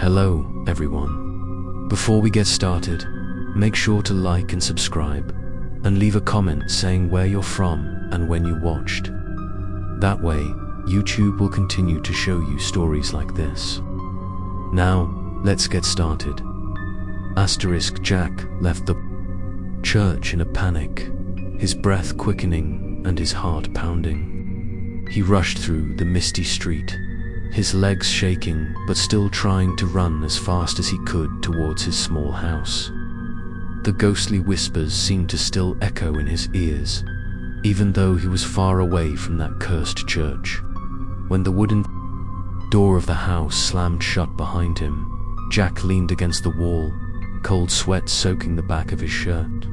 Hello, everyone. Before we get started, make sure to like and subscribe, and leave a comment saying where you're from and when you watched. That way, YouTube will continue to show you stories like this. Now, let's get started. Jack left the church in a panic, his breath quickening and his heart pounding. He rushed through the misty street, his legs shaking but still trying to run as fast as he could towards his small house. The ghostly whispers seemed to still echo in his ears, even though he was far away from that cursed church. When the wooden door of the house slammed shut behind him, Jack leaned against the wall, cold sweat soaking the back of his shirt.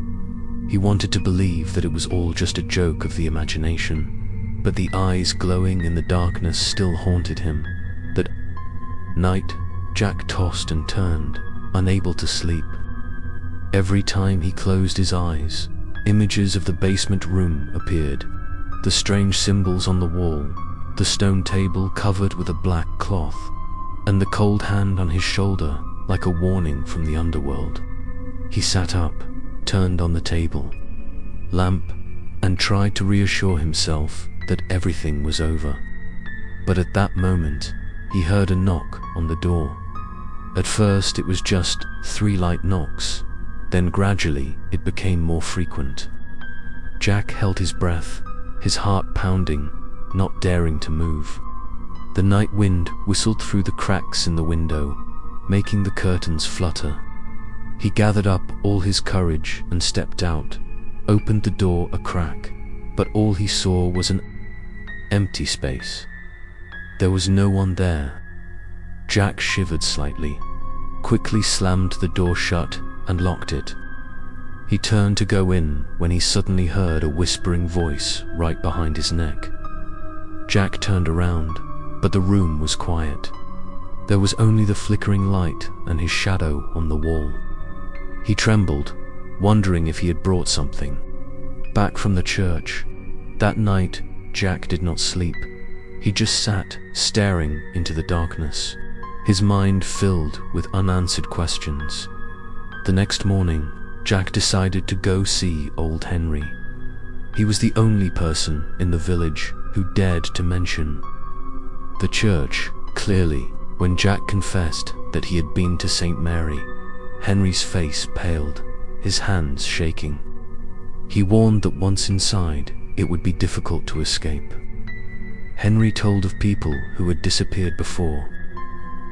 He wanted to believe that it was all just a joke of the imagination, but the eyes glowing in the darkness still haunted him. That night, Jack tossed and turned, unable to sleep. Every time he closed his eyes, images of the basement room appeared, the strange symbols on the wall, the stone table covered with a black cloth, and the cold hand on his shoulder like a warning from the underworld. He sat up, turned on the table lamp, and tried to reassure himself that everything was over. But at that moment, he heard a knock on the door. At first it was just 3 light knocks, then gradually it became more frequent. Jack held his breath, his heart pounding, not daring to move. The night wind whistled through the cracks in the window, making the curtains flutter. He gathered up all his courage and stepped out, opened the door a crack, but all he saw was an empty space. There was no one there. Jack shivered slightly, quickly slammed the door shut and locked it. He turned to go in when he suddenly heard a whispering voice right behind his neck. Jack turned around, but the room was quiet. There was only the flickering light and his shadow on the wall. He trembled, wondering if he had brought something back from the church. That night, Jack did not sleep. He just sat, staring into the darkness, his mind filled with unanswered questions. The next morning, Jack decided to go see old Henry. He was the only person in the village who dared to mention the church. Clearly, when Jack confessed that he had been to St. Mary, Henry's face paled, his hands shaking. He warned that once inside, it would be difficult to escape. Henry told of people who had disappeared before.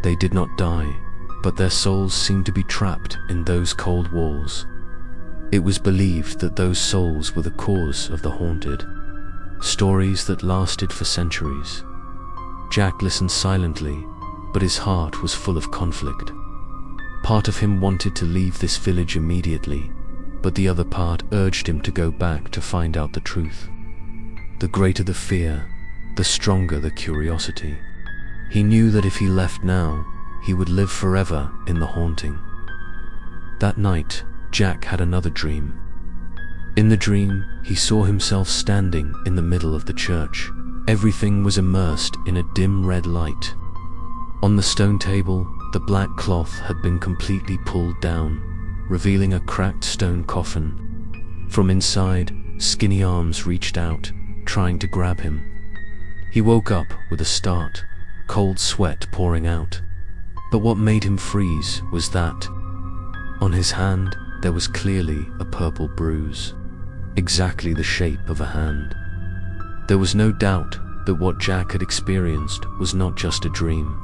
They did not die, but their souls seemed to be trapped in those cold walls. It was believed that those souls were the cause of the haunted, stories that lasted for centuries. Jack listened silently, but his heart was full of conflict. Part of him wanted to leave this village immediately, but the other part urged him to go back to find out the truth. The greater the fear, the stronger the curiosity. He knew that if he left now, he would live forever in the haunting. That night, Jack had another dream. In the dream, he saw himself standing in the middle of the church. Everything was immersed in a dim red light. On the stone table, the black cloth had been completely pulled down, revealing a cracked stone coffin. From inside, skinny arms reached out, trying to grab him. He woke up with a start, cold sweat pouring out. But what made him freeze was that on his hand there was clearly a purple bruise, exactly the shape of a hand. There was no doubt that what Jack had experienced was not just a dream.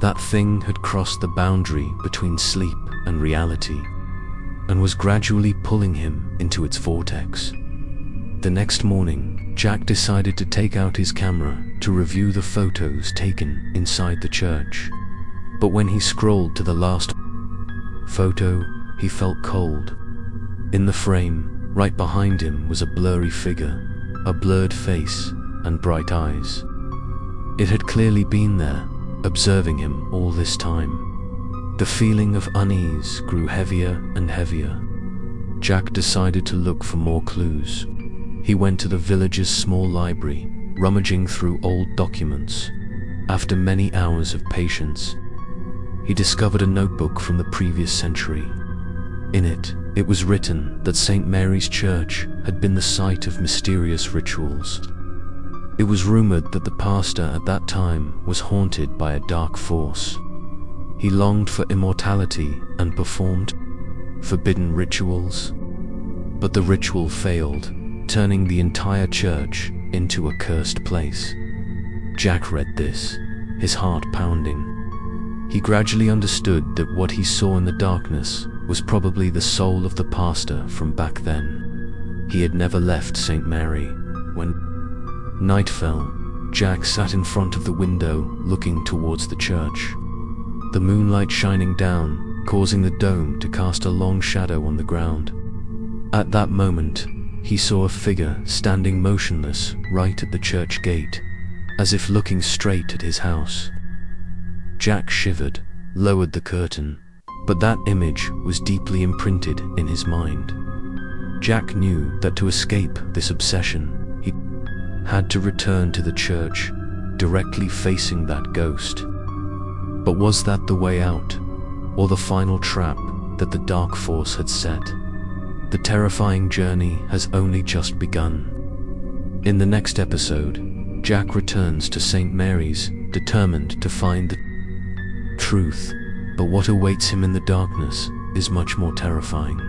That thing had crossed the boundary between sleep and reality, and was gradually pulling him into its vortex. The next morning, Jack decided to take out his camera to review the photos taken inside the church. But when he scrolled to the last photo, he felt cold. In the frame, right behind him was a blurry figure, a blurred face and bright eyes. It had clearly been there, observing him all this time. The feeling of unease grew heavier and heavier. Jack decided to look for more clues. He went to the village's small library, rummaging through old documents. After many hours of patience, he discovered a notebook from the previous century. In it, it was written that St. Mary's Church had been the site of mysterious rituals. It was rumored that the pastor at that time was haunted by a dark force. He longed for immortality and performed forbidden rituals. But the ritual failed, turning the entire church into a cursed place. Jack read this, his heart pounding. He gradually understood that what he saw in the darkness was probably the soul of the pastor from back then. He had never left St. Mary. When night fell, Jack sat in front of the window looking towards the church. The moonlight shining down, causing the dome to cast a long shadow on the ground. At that moment, he saw a figure standing motionless right at the church gate, as if looking straight at his house. Jack shivered, lowered the curtain, but that image was deeply imprinted in his mind. Jack knew that to escape this obsession, he had to return to the church, directly facing that ghost. But was that the way out, or the final trap that the dark force had set? The terrifying journey has only just begun. In the next episode, Jack returns to St. Mary's, determined to find the truth, but what awaits him in the darkness is much more terrifying.